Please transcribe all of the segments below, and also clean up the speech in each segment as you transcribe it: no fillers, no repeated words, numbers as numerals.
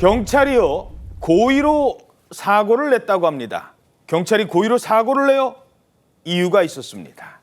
경찰이요, 고의로 사고를 냈다고 합니다. 경찰이 고의로 사고를 내요? 이유가 있었습니다.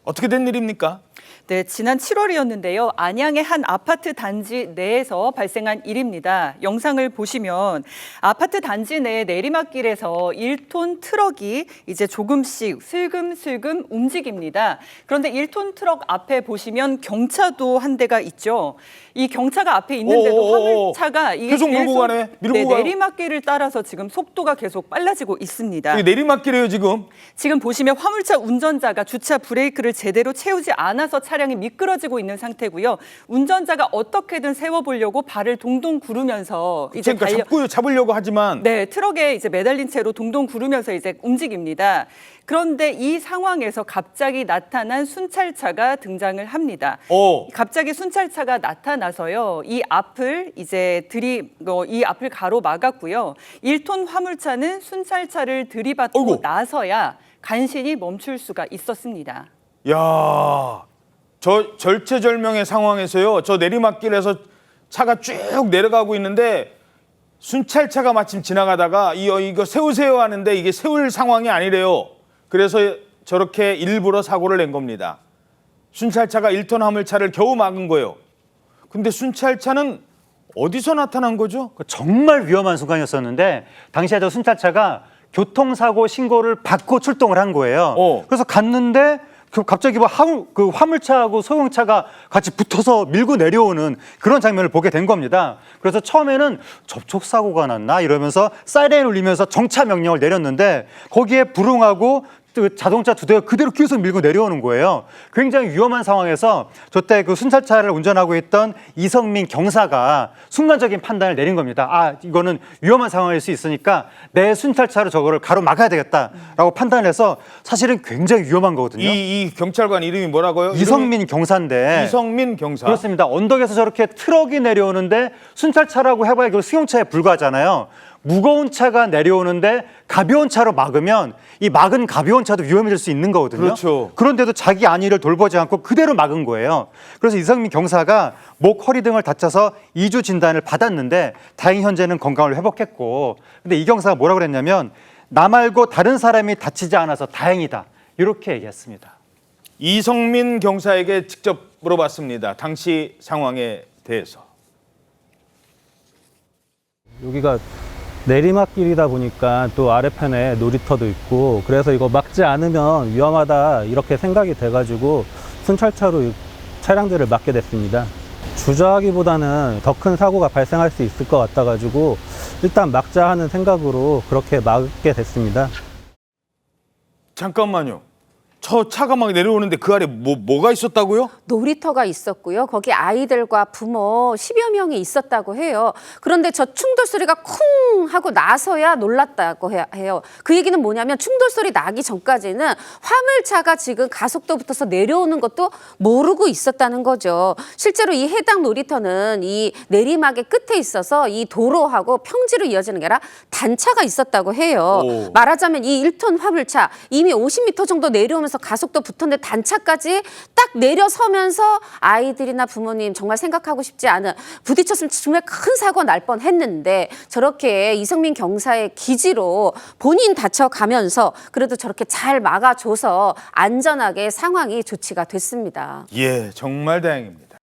어떻게 된 일입니까? 네, 지난 7월이었는데요. 안양의 한 아파트 단지 내에서 발생한 일입니다. 영상을 보시면 아파트 단지 내 내리막길에서 1톤 트럭이 이제 조금씩 슬금슬금 움직입니다. 그런데 1톤 트럭 앞에 보시면 경차도 한 대가 있죠. 이 경차가 앞에 있는데도 화물차가 이게 계속 밀고 가네. 밀고 가요. 내리막길을 따라서 지금 속도가 계속 빨라지고 있습니다. 이게 내리막길이에요, 지금. 지금 보시면 화물차 운전자가 주차 브레이크를 제대로 채우지 않아서 차량이 미끄러지고 있는 상태고요. 운전자가 어떻게든 세워보려고 발을 동동 구르면서 이제 그러니까 잡으려고 하지만 네, 트럭에 이제 매달린 채로 동동 구르면서 이제 움직입니다. 그런데 이 상황에서 갑자기 나타난 순찰차가 등장을 합니다. 갑자기 순찰차가 나타나서요. 이 앞을 이 앞을 가로막았고요. 1톤 화물차는 순찰차를 들이받고 나서야 간신히 멈출 수가 있었습니다. 야, 저 절체절명의 상황에서요. 저 내리막길에서 차가 쭉 내려가고 있는데 순찰차가 마침 지나가다가 이거 세우세요 하는데 이게 세울 상황이 아니래요. 그래서 저렇게 일부러 사고를 낸 겁니다. 순찰차가 1톤 화물차를 겨우 막은 거예요. 근데 순찰차는 어디서 나타난 거죠? 정말 위험한 순간이었었는데 당시에 저 순찰차가 교통사고 신고를 받고 출동을 한 거예요. 그래서 갔는데 갑자기 그 화물차하고 소형차가 같이 붙어서 밀고 내려오는 그런 장면을 보게 된 겁니다. 그래서 처음에는 접촉사고가 났나 이러면서 사이렌을 울리면서 정차 명령을 내렸는데 거기에 불응하고 자동차 두 대가 그대로 계속 밀고 내려오는 거예요. 굉장히 위험한 상황에서 저때 그 순찰차를 운전하고 있던 이성민 경사가 순간적인 판단을 내린 겁니다. 아, 이거는 위험한 상황일 수 있으니까 내 순찰차로 저거를 가로막아야 되겠다라고 판단을 해서 사실은 굉장히 위험한 거거든요. 이 경찰관 이름이 뭐라고요? 이성민 경사인데. 이성민 경사. 그렇습니다. 언덕에서 저렇게 트럭이 내려오는데 순찰차라고 해봐야 이거 승용차에 불과하잖아요. 무거운 차가 내려오는데 가벼운 차로 막으면 이 막은 가벼운 차도 위험해질 수 있는 거거든요. 그렇죠. 그런데도 자기 안위를 돌보지 않고 그대로 막은 거예요. 그래서 이성민 경사가 목, 허리 등을 다쳐서 2주 진단을 받았는데 다행히 현재는 건강을 회복했고, 근데 이 경사가 뭐라고 그랬냐면 나 말고 다른 사람이 다치지 않아서 다행이다, 이렇게 얘기했습니다. 이성민 경사에게 직접 물어봤습니다. 당시 상황에 대해서. 여기가 내리막길이다 보니까 또 아래편에 놀이터도 있고 그래서 이거 막지 않으면 위험하다 이렇게 생각이 돼가지고 순찰차로 차량들을 막게 됐습니다. 주저하기보다는 더 큰 사고가 발생할 수 있을 것 같아가지고 일단 막자 하는 생각으로 그렇게 막게 됐습니다. 잠깐만요. 저 차가 막 내려오는데 그 아래 뭐가 있었다고요? 놀이터가 있었고요. 거기 아이들과 부모 10여 명이 있었다고 해요. 그런데 저 충돌 소리가 쿵 하고 나서야 놀랐다고 해요. 그 얘기는 뭐냐면 충돌 소리 나기 전까지는 화물차가 지금 가속도 붙어서 내려오는 것도 모르고 있었다는 거죠. 실제로 이 해당 놀이터는 이 내리막의 끝에 있어서 이 도로하고 평지로 이어지는 게 아니라 단차가 있었다고 해요. 말하자면 이 1톤 화물차 이미 50m 정도 내려오면서 가속도 붙었는데 단차까지 딱 내려서면서 아이들이나 부모님 정말 생각하고 싶지 않은, 부딪혔으면 정말 큰 사고 날 뻔했는데 저렇게 이성민 경사의 기지로 본인 다쳐가면서 그래도 저렇게 잘 막아줘서 안전하게 상황이 조치가 됐습니다. 예, 정말 다행입니다.